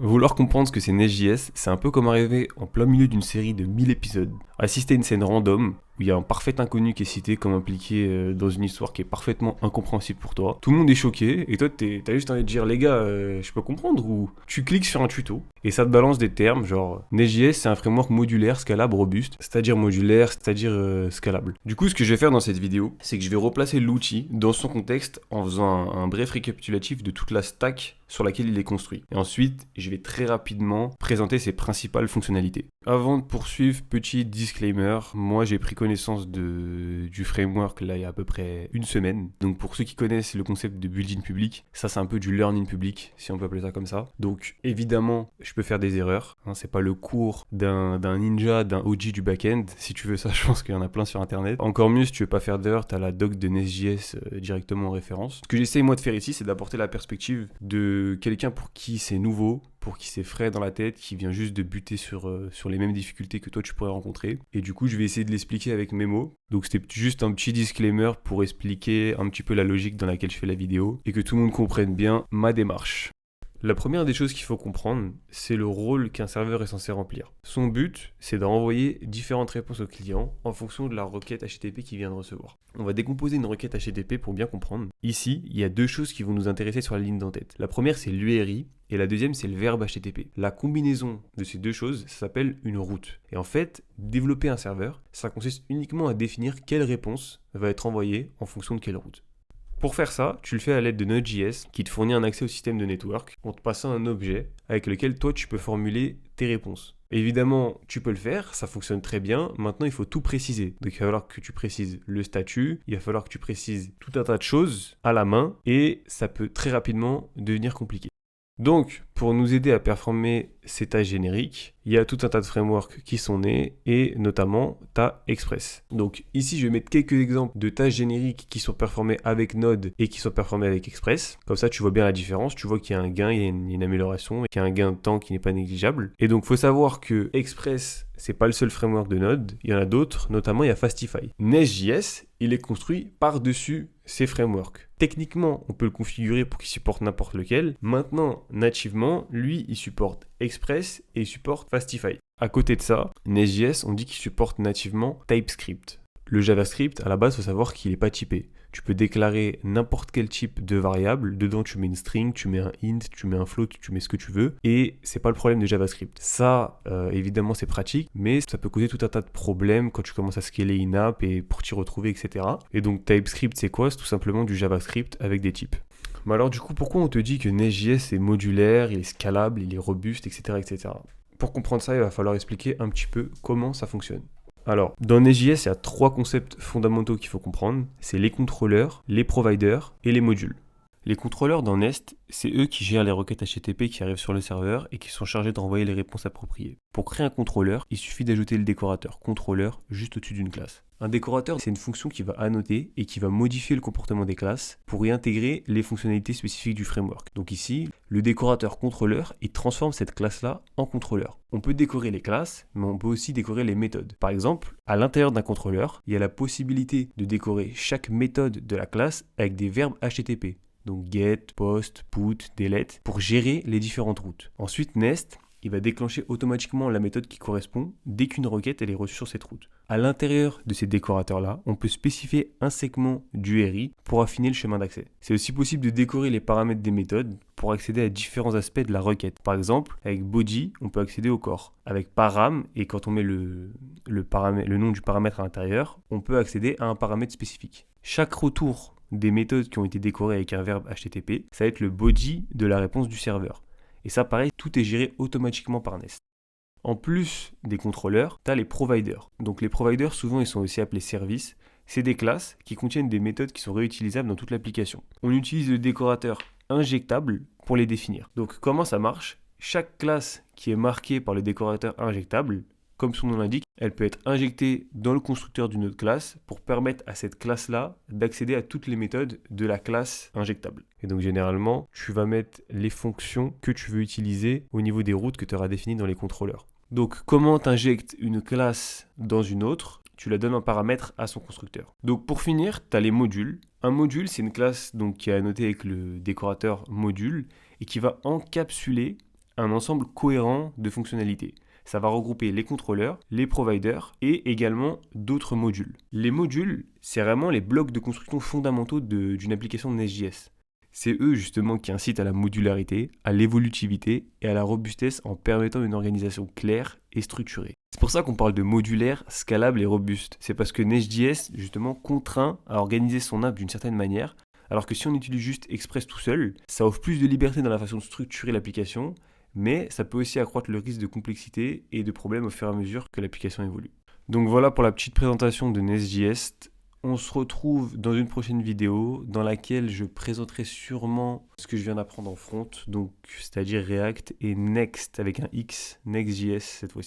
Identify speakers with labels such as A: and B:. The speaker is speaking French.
A: Vouloir comprendre ce que c'est Nest.js, c'est un peu comme arriver en plein milieu d'une série de 1000 épisodes, assister à une scène random où il y a un parfait inconnu qui est cité comme impliqué dans une histoire qui est parfaitement incompréhensible pour toi. Tout le monde est choqué et toi t'as juste envie de dire les gars, je peux comprendre, ou tu cliques sur un tuto et ça te balance des termes genre Nest.js c'est un framework modulaire, scalable, robuste, c'est-à-dire modulaire, c'est-à-dire scalable. Du coup ce que je vais faire dans cette vidéo, c'est que je vais replacer l'outil dans son contexte en faisant un bref récapitulatif de toute la stack sur laquelle il est construit. Et ensuite, je vais très rapidement présenter ses principales fonctionnalités. Avant de poursuivre, petit disclaimer, moi j'ai pris connaissance du framework là il y a à peu près une semaine. Donc pour ceux qui connaissent le concept de build-in public, ça c'est un peu du learn in public, si on peut appeler ça comme ça. Donc évidemment, je peux faire des erreurs. C'est pas le cours d'un ninja, d'un OG du back-end. Si tu veux ça, je pense qu'il y en a plein sur internet. Encore mieux, si tu veux pas faire d'erreurs, t'as la doc de Nest.js directement en référence. Ce que j'essaye moi de faire ici, c'est d'apporter la perspective de quelqu'un pour qui c'est nouveau, pour qui c'est frais dans la tête, qui vient juste de buter sur les mêmes difficultés que toi tu pourrais rencontrer. Et du coup, je vais essayer de l'expliquer avec mes mots. Donc c'était juste un petit disclaimer pour expliquer un petit peu la logique dans laquelle je fais la vidéo et que tout le monde comprenne bien ma démarche. La première des choses qu'il faut comprendre, c'est le rôle qu'un serveur est censé remplir. Son but, c'est de renvoyer différentes réponses au client en fonction de la requête HTTP qu'il vient de recevoir. On va décomposer une requête HTTP pour bien comprendre. Ici, il y a deux choses qui vont nous intéresser sur la ligne d'en-tête. La première, c'est l'URI, et la deuxième, c'est le verbe HTTP. La combinaison de ces deux choses, ça s'appelle une route. Et en fait, développer un serveur, ça consiste uniquement à définir quelle réponse va être envoyée en fonction de quelle route. Pour faire ça, tu le fais à l'aide de Node.js qui te fournit un accès au système de network en te passant un objet avec lequel toi tu peux formuler tes réponses. Évidemment, tu peux le faire, ça fonctionne très bien. Maintenant, il faut tout préciser. Donc, il va falloir que tu précises le statut, il va falloir que tu précises tout un tas de choses à la main et ça peut très rapidement devenir compliqué. Donc, pour nous aider à performer ces tâches génériques, il y a tout un tas de frameworks qui sont nés et notamment t'as Express. Donc ici, je vais mettre quelques exemples de tâches génériques qui sont performées avec Node et qui sont performées avec Express. Comme ça, tu vois bien la différence, tu vois qu'il y a un gain, il y a une amélioration et qu'il y a un gain de temps qui n'est pas négligeable. Et donc, il faut savoir que Express, c'est pas le seul framework de Node, il y en a d'autres, notamment il y a Fastify. Nest.js, il est construit par-dessus ces frameworks. Techniquement, on peut le configurer pour qu'il supporte n'importe lequel. Maintenant, nativement, lui, il supporte Express et il supporte Fastify. À côté de ça, Nest.js, on dit qu'il supporte nativement TypeScript. Le JavaScript, à la base, il faut savoir qu'il n'est pas typé. Tu peux déclarer n'importe quel type de variable. Dedans, tu mets une string, tu mets un int, tu mets un float, tu mets ce que tu veux. Et c'est pas le problème de JavaScript. Ça, évidemment, c'est pratique, mais ça peut causer tout un tas de problèmes quand tu commences à scaler une app et pour t'y retrouver, etc. Et donc, TypeScript, c'est quoi? C'est tout simplement du JavaScript avec des types. Mais alors, du coup, pourquoi on te dit que Nest.js est modulaire, il est scalable, il est robuste, etc., etc. Pour comprendre ça, il va falloir expliquer un petit peu comment ça fonctionne. Alors, dans Nest.js, il y a trois concepts fondamentaux qu'il faut comprendre. C'est les contrôleurs, les providers et les modules. Les contrôleurs dans Nest, c'est eux qui gèrent les requêtes HTTP qui arrivent sur le serveur et qui sont chargés d'envoyer les réponses appropriées. Pour créer un contrôleur, il suffit d'ajouter le décorateur contrôleur juste au-dessus d'une classe. Un décorateur, c'est une fonction qui va annoter et qui va modifier le comportement des classes pour y intégrer les fonctionnalités spécifiques du framework. Donc ici, le décorateur contrôleur, il transforme cette classe-là en contrôleur. On peut décorer les classes, mais on peut aussi décorer les méthodes. Par exemple, à l'intérieur d'un contrôleur, il y a la possibilité de décorer chaque méthode de la classe avec des verbes HTTP. Donc get, post, put, delete, pour gérer les différentes routes. Ensuite, Nest, il va déclencher automatiquement la méthode qui correspond dès qu'une requête est reçue sur cette route. À l'intérieur de ces décorateurs-là, on peut spécifier un segment d'URI pour affiner le chemin d'accès. C'est aussi possible de décorer les paramètres des méthodes pour accéder à différents aspects de la requête. Par exemple, avec body, on peut accéder au corps. Avec param, et quand on met le nom du paramètre à l'intérieur, on peut accéder à un paramètre spécifique. Chaque retour des méthodes qui ont été décorées avec un verbe HTTP, ça va être le body de la réponse du serveur. Et ça, pareil, tout est géré automatiquement par Nest. En plus des contrôleurs, tu as les providers. Donc les providers, souvent, ils sont aussi appelés services. C'est des classes qui contiennent des méthodes qui sont réutilisables dans toute l'application. On utilise le décorateur injectable pour les définir. Donc comment ça marche? Chaque classe qui est marquée par le décorateur injectable, comme son nom l'indique, elle peut être injectée dans le constructeur d'une autre classe pour permettre à cette classe-là d'accéder à toutes les méthodes de la classe injectable. Et donc généralement, tu vas mettre les fonctions que tu veux utiliser au niveau des routes que tu auras définies dans les contrôleurs. Donc comment tu injectes une classe dans une autre? Tu la donnes un paramètre à son constructeur. Donc pour finir, tu as les modules. Un module, c'est une classe donc, qui est annotée avec le décorateur module et qui va encapsuler un ensemble cohérent de fonctionnalités. Ça va regrouper les contrôleurs, les providers et également d'autres modules. Les modules, c'est vraiment les blocs de construction fondamentaux d'une application de Nest.js. C'est eux justement qui incitent à la modularité, à l'évolutivité et à la robustesse en permettant une organisation claire et structurée. C'est pour ça qu'on parle de modulaire, scalable et robuste. C'est parce que Nest.js justement contraint à organiser son app d'une certaine manière, alors que si on utilise juste Express tout seul, ça offre plus de liberté dans la façon de structurer l'application, mais ça peut aussi accroître le risque de complexité et de problèmes au fur et à mesure que l'application évolue. Donc voilà pour la petite présentation de Nest.js. On se retrouve dans une prochaine vidéo dans laquelle je présenterai sûrement ce que je viens d'apprendre en front, donc c'est-à-dire React et Next avec un X, Next.js cette fois-ci.